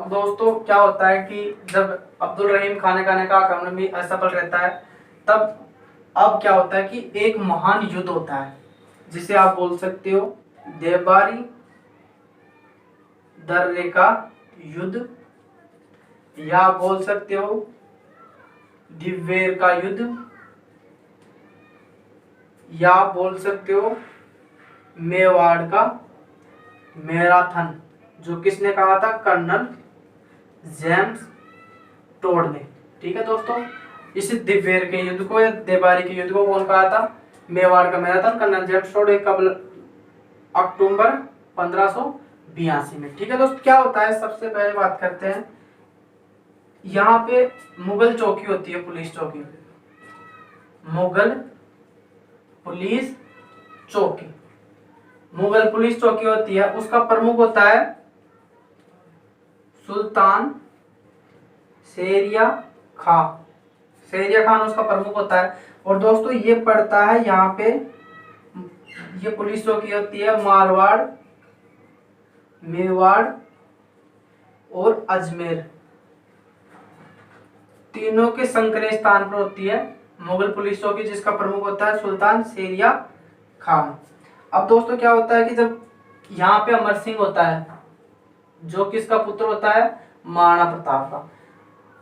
अब दोस्तों क्या होता है कि जब अब्दुल रहीम खाने खाने का आक्रमण भी असफल रहता है, तब अब क्या होता है कि एक महान युद्ध होता है जिसे आप बोल सकते हो देवबारी दर्रे का युद्ध, या बोल सकते हो दिव्वेर का युद्ध, या बोल सकते हो मेवाड़ का मैराथन, जो किसने कहा था? कर्नल जेम्स टोड ने। ठीक है दोस्तों, इस दिव्वेर के युद्ध को या देबारी के युद्ध को कौन कहा था? मेवाड़ का मैराथन, कर्नल जेम्स टोड, कब? अक्टूबर 1582 में। ठीक है दोस्तों, क्या होता है सबसे पहले बात करते हैं, यहाँ पे मुगल चौकी होती है, पुलिस चौकी, मुगल पुलिस चौकी, मुगल पुलिस चौकी होती है, उसका प्रमुख होता है सुल्तान शेरिया खां। शेरिया खान उसका प्रमुख होता है। और दोस्तों ये पड़ता है यहाँ पे, ये पुलिस चौकी होती है मारवाड़, मेवाड़ और अजमेर, तीनों के संकरे स्थान पर होती है मुगल पुलिस चौकी, जिसका प्रमुख होता है सुल्तान शेरिया खान। अब दोस्तों क्या होता है कि जब यहाँ पे अमर सिंह होता है, जो किसका पुत्र होता है? महाराणा प्रताप का,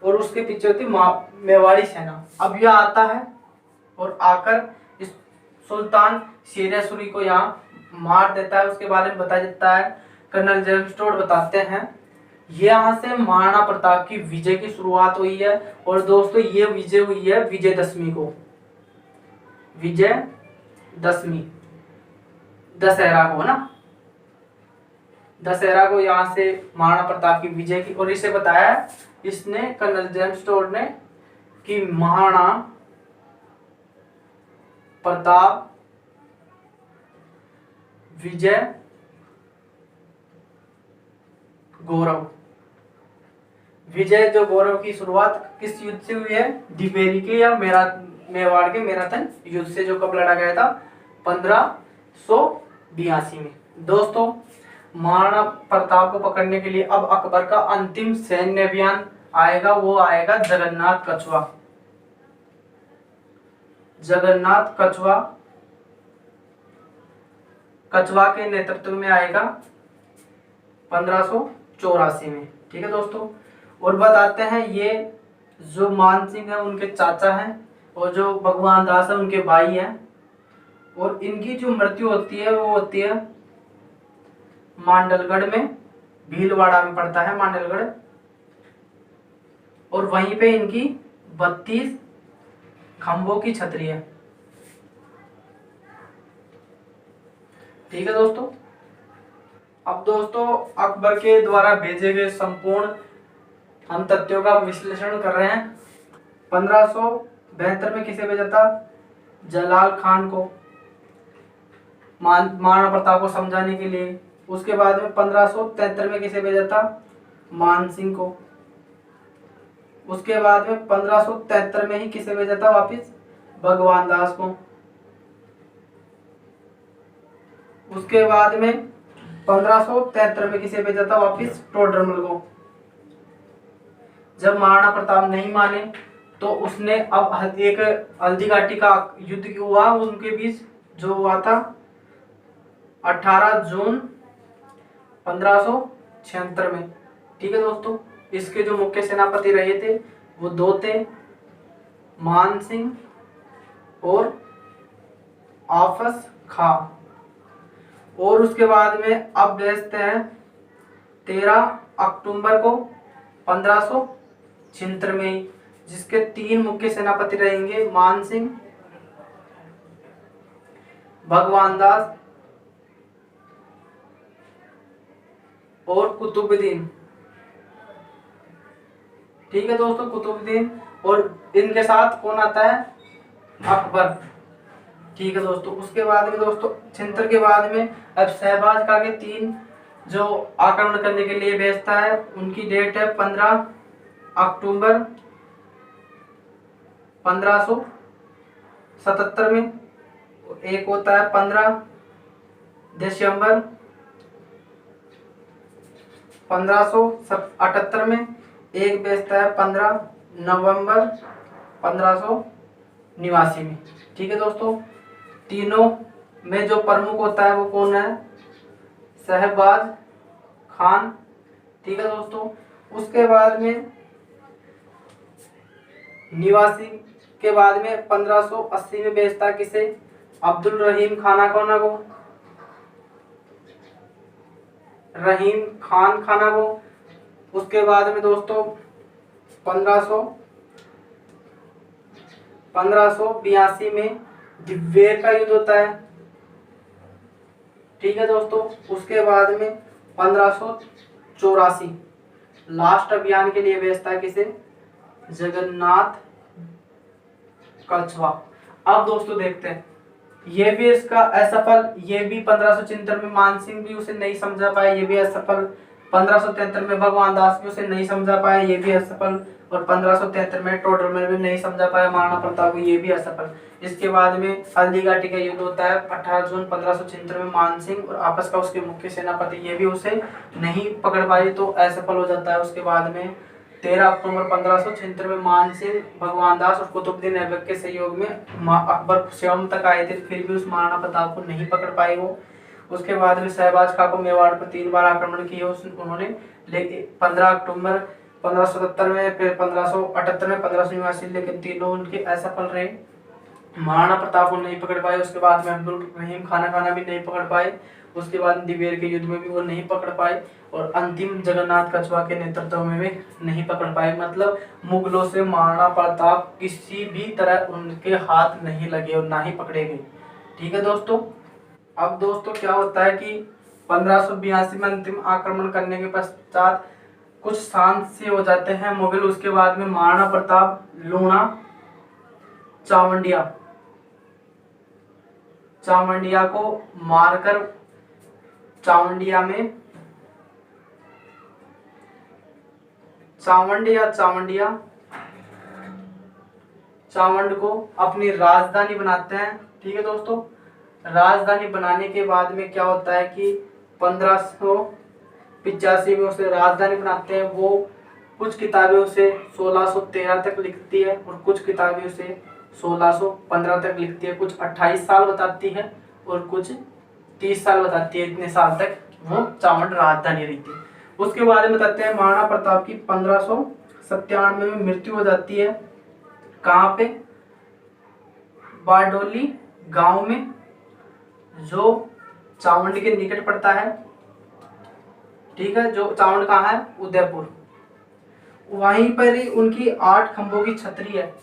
और उसके पीछे होती मेवाड़ी सेना। अब यह आता है और आकर इस सुल्तान शेरिया सूरी को यहाँ मार देता है। उसके बारे में बताया जाता है, कर्नल जेम्स टोड बताते हैं, ये यहाँ से महाराणा प्रताप की विजय की शुरुआत हुई है। और दोस्तों ये विजय हुई है विजयदशमी को, विजयदशमी, दशहरा को ना, दशहरा को यहाँ से महाराणा प्रताप की विजय की। और इसे बताया इसने, कर्नल जेम्स टोड ने, कि महाराणा प्रताप विजय गौरव, विजय जो गौरव की शुरुआत किस युद्ध से हुई है? दिवेरी के या मेवाड़ के मैराथन युद्ध से, जो कब लड़ा गया था? 1582 में। दोस्तों महाराणा प्रताप को पकड़ने के लिए अब अकबर का अंतिम सैन्य अभियान आएगा, वो आएगा जगन्नाथ कछुआ। जगन्नाथ कछुआ, कछुआ के नेतृत्व में आएगा 1584 में। ठीक है दोस्तों, और बताते हैं ये जो मान सिंह है उनके चाचा हैं, और जो भगवान दास है उनके भाई हैं। और इनकी जो मृत्यु होती है वो होती है मांडलगढ़ में, भीलवाड़ा में पड़ता है मांडलगढ़, और वहीं पे इनकी 32 खंभों की छतरी है। ठीक है दोस्तों, अब दोस्तों अकबर के द्वारा भेजे गए संपूर्ण हम तथ्यों का विश्लेषण कर रहे हैं। 1572 में किसे भेजा था? जलाल खान को, महाराणा प्रताप को समझाने के लिए। उसके बाद में 1573 में किसे भेजा था? मान सिंह को। उसके बाद में 1573 में ही किसे भेजा था वापिस? भगवान दास को। उसके बाद में 1573 में किसे भेजा था वापिस? टोडरमल को। जब महाराणा प्रताप नहीं माने तो उसने अब एक हल्दी घाटी का युद्ध हुआ उनके बीच, जो हुआ था 18 जून 1576 में। ठीक है दोस्तों, इसके जो मुख्य सेनापति रहे थे वो दो थे, मान सिंह और आफस खां। और उसके बाद में अब भेजते हैं 13 अक्टूबर को 1576 में ही, जिसके 3 मुख्य सेनापति रहेंगे, मान सिंह, भगवान दास और कुतुबुद्दीन। ठीक है दोस्तों, कुतुबुद्दीन, और इनके साथ कौन आता है? अकबर। ठीक है दोस्तों, उसके बाद में दोस्तों 76 के बाद में अब शहबाज खां के 3 जो आक्रमण करने के लिए भेजता है, उनकी डेट है 15 अक्टूबर 1577 में। एक होता है 15 दिसंबर 1578 में, एक बेचता है 15 नवंबर 1589 में। ठीक है दोस्तों, तीनों में जो प्रमुख होता है वो कौन है? शहबाज खान। ठीक है दोस्तों, उसके बाद में निवासी के बाद में 1580 में बेचता है किसे? अब्दुल रहीम खाना खाना को, रहीम खान खाना को। उसके बाद में दोस्तों 1582 में दिव्वेर का युद्ध होता है। ठीक है दोस्तों, उसके बाद में 1584 लास्ट अभियान के लिए भेजता है किसे? जगन्नाथ कछवा। अब दोस्तों देखते हैं, ये भी इसका असफल, ये भी 1576 में मानसिंह भी उसे नहीं समझा पाए, ये भी असफल। 1573 में भगवान दास भी उसे नहीं समझा पाए, ये भी असफल। और 1573 में टोडरमल भी नहीं समझा पाया महाराणा प्रताप को, ये भी असफल। इसके बाद में हल्दीघाटी का युद्ध होता है 18 जून 1576 में मानसिंह और आपस का उसके मुख्य सेनापति, ये भी उसे नहीं पकड़ पाई, तो असफल हो जाता है। उसके बाद में 13 अक्टूबर 1576 में मानसिंह, भगवान दास और कुतुबुद्दीन ऐबक के सहयोग में अकबर श्याम तक आए थे, फिर भी उस महाराणा प्रताप को नहीं पकड़ पाए वो। उसके बाद में शहबाज खां को मेवाड़ पर 3 बार आक्रमण किए उन्होंने, लेकिन 15 अक्टूबर 1577 में, फिर 1578 में, 1589, लेकिन तीनों उनके असफल रहे, महाराणा प्रताप को नहीं पकड़ पाए। उसके बाद में अब्दुल रहीम खाना भी नहीं पकड़ पाए। उसके बाद दिवेर के युद्ध में भी वो नहीं पकड़ पाए, और अंतिम जगन्नाथ कछवा के नेतृत्व में भी नहीं पकड़ पाए। मतलब मुगलों से महाराणा प्रताप किसी भी तरह उनके हाथ नहीं लगे और ना ही पकड़े गए। ठीक है दोस्तों, अब दोस्तों क्या होता है कि 1582 में अंतिम आक्रमण करने के पश्चात कुछ शांत से हो जाते हैं मुगल। उसके बाद में महाराणा प्रताप लूणा चावंडिया को मारकर चावंड को अपनी राजधानी बनाते हैं। ठीक है दोस्तों, राजधानी बनाने के बाद में क्या होता है कि 1585 में उसे राजधानी बनाते हैं। वो कुछ किताबें उसे 1613 तक लिखती है और कुछ किताबें उसे 1615 तक लिखती है। कुछ 28 साल बताती है और कुछ 30 साल बताती है। इतने साल तक वो चावंड राजधानी रही थी। उसके बारे में बताते हैं महाराणा प्रताप की 1597 में मृत्यु हो जाती है। कहाँ पे? बारडोली गांव में, जो चावंड के निकट पड़ता है। ठीक है, जो चावंड कहाँ है? उदयपुर। वहीं पर ही उनकी 8 खंभों की छतरी है,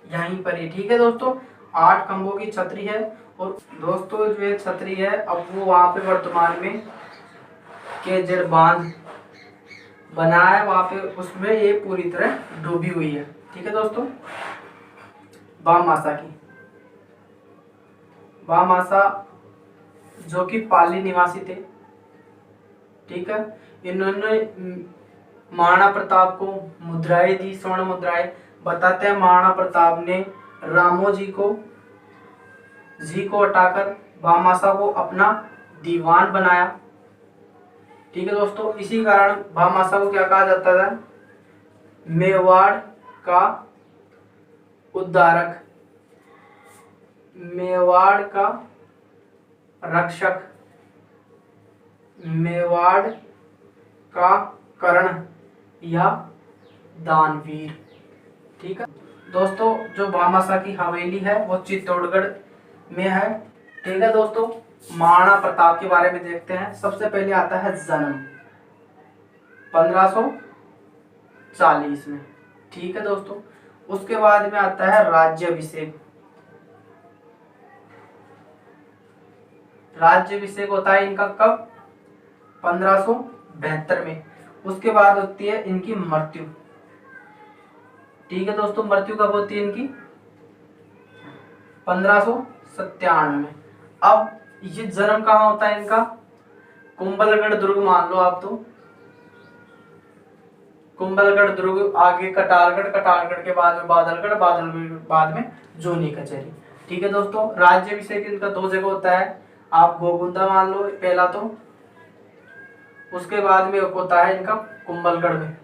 यहीं पर ही। ठीक है दोस्तों, 8 खंभों की छतरी है। और दोस्तों जो ये छतरी है, अब वो वहां पे वर्तमान में केजड़ बांध बना है, वहां पे उसमें ये पूरी तरह डूबी हुई है। ठीक है दोस्तों, बामासा जो कि पाली निवासी थे। ठीक है, इन्होंने महाराणा प्रताप को मुद्राएं दी, स्वर्ण मुद्राएं। बताते हैं महाराणा प्रताप ने रामोजी को हटाकर भामाशा को अपना दीवान बनाया। ठीक है दोस्तों, इसी कारण भामाशा को क्या कहा जाता था? मेवाड़ का उद्धारक, मेवाड़ का रक्षक, मेवाड़ का कर्ण या दानवीर। ठीक है दोस्तों, जो भामाशा की हवेली है वो चित्तौड़गढ़ में है। ठीक है दोस्तों, महाराणा प्रताप के बारे में देखते हैं। सबसे पहले आता है जन्म 1540 में। ठीक है दोस्तों, उसके बाद में आता है राज्याभिषेक। राज्याभिषेक होता है इनका कब? 1572 में। उसके बाद होती है इनकी मृत्यु। ठीक है दोस्तों, मृत्यु कब होती है इनकी? 1597 में। अब ये जन्म कहाँ होता है इनका? कुंभलगढ़ दुर्ग मान लो आप तो। कुंभलगढ़ दुर्ग, आगे कटारगढ़, कटारगढ़ के बाद में बादलगढ़, बादलगढ़ के बाद में जोनी कचहरी। ठीक है दोस्तों, राज्याभिषेक इनका 2 जगह होता है। आप गोगुंदा मान लो पहला तो, उसके बाद में एक होता है इनका कुंभलगढ़ में,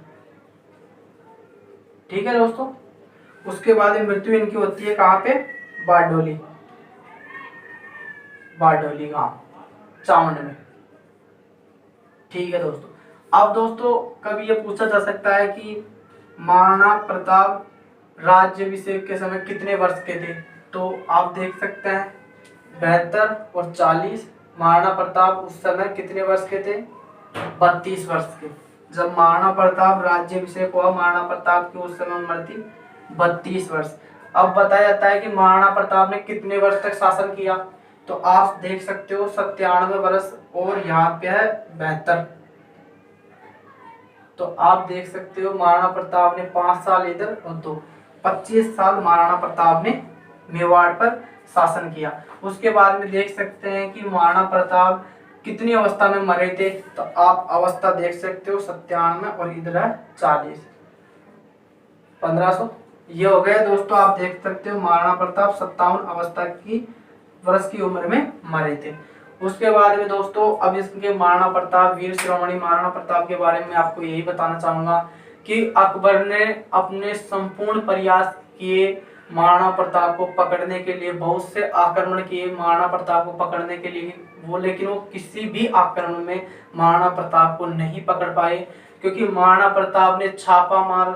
ठीक है दोस्तों। उसके बाद में मृत्यु इनकी होती है कहाँ पे, बारडोली, बारडोली गांव चावंड में, ठीक है दोस्तों। अब दोस्तों कभी ये पूछा जा सकता है कि महाराणा प्रताप राज्याभिषेक के समय कितने वर्ष के थे, तो आप देख सकते हैं 72 और 40। महाराणा प्रताप उस समय कितने वर्ष के थे, 32 वर्ष के। जब महाराणा प्रताप राज्याभिषेक हुआ महाराणा प्रताप की उस समय उम्र थी 32 वर्ष। अब बताया जाता है कि महाराणा प्रताप ने कितने वर्ष तक शासन किया, तो आप देख सकते हो 97 वर्ष और यहाँ पे है 72। तो आप देख सकते हो महाराणा प्रताप ने 5 साल इधर और 25 साल महाराणा प्रताप ने मेवाड़ पर शासन किया। उसके बाद में देख सकते हैं कि महाराणा प्रताप कितनी अवस्था में मरे थे, तो आप अवस्था देख सकते हो 97 और इधर है 40, 1500 ये हो गए दोस्तों। आप देख सकते हो महाराणा प्रताप 57 अवस्था की वर्ष की उम्र में मरे थे। उसके बाद में दोस्तों अब इसके महाराणा प्रताप वीर शिरोमणि महाराणा प्रताप के बारे में आपको यही बताना चाहूंगा कि अकबर ने अपने संपूर्ण प्रयास किए महाराणा प्रताप को पकड़ने के लिए, बहुत से आक्रमण किए महाराणा प्रताप को पकड़ने के लिए वो, लेकिन वो किसी भी आक्रमण में महाराणा प्रताप को नहीं पकड़ पाए, क्योंकि महाराणा प्रताप ने छापा मार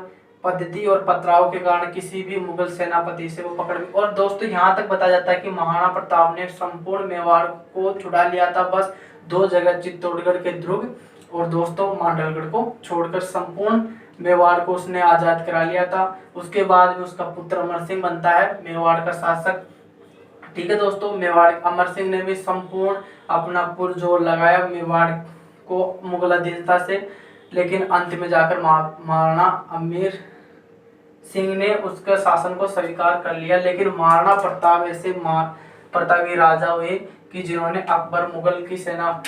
पद्धति और पथराव के कारण किसी भी मुगल सेनापति से वो पकड़। और दोस्तों यहाँ तक बताया जाता है कि महाराणा प्रताप ने संपूर्ण मेवाड़ को छुड़ा लिया था, बस 2 जगह चित्तौड़गढ़ के दुर्ग और दोस्तों मांडलगढ़ को छोड़कर संपूर्ण मेवाड़ को उसने आजाद करा लिया था। उसके बाद में उसका पुत्र अमर सिंह बनता है मेवाड़ का शासक, ठीक है दोस्तों। मेवाड़ अमर सिंह ने भी संपूर्ण अपना पुरजोर लगाया मेवाड़ को मुगल अधीनता से, लेकिन अंत में जाकर महाराणा अमीर सिंह ने उसके शासन को स्वीकार कर लिया। लेकिन महाराणा प्रताप ऐसे प्रतापी राजा हुए कि जिन्होंने अकबर मुगल की सेना,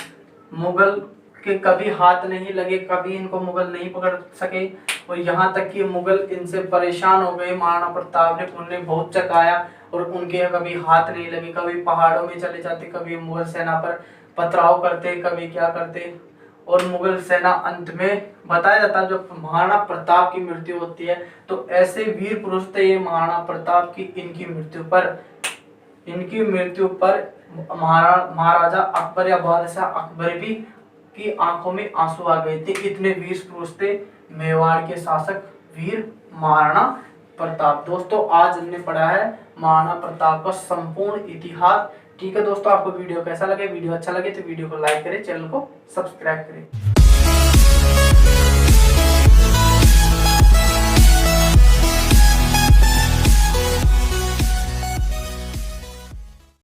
मुगल के कभी हाथ नहीं लगे, कभी इनको मुगल नहीं पकड़ सके, और यहाँ तक कि मुगल इनसे परेशान हो गए। महाराणा प्रताप ने उन्हें बहुत चकाया और उनके कभी हाथ नहीं लगे, कभी पहाड़ों में चले जाते, कभी मुगल सेना पर पथराव करते, कभी क्या करते, और मुगल सेना अंत में बताया जाता है जब महाराणा प्रताप की मृत्यु होती है तो ऐसे वीर पुरुष थे ये महाराणा प्रताप की, इनकी मृत्यु पर महाराजा अकबर या बादशाह अकबर भी की आंखों में आंसू आ गए थे, इतने वीर पुरुष थे मेवाड़ के शासक वीर महाराणा प्रताप। दोस्तों आज हमने पढ़ा है महाराणा प्रताप का संपूर्ण इतिहास, ठीक है दोस्तों। आपको वीडियो कैसा लगे, वीडियो अच्छा लगे तो वीडियो को लाइक करें, चैनल को सब्सक्राइब करें।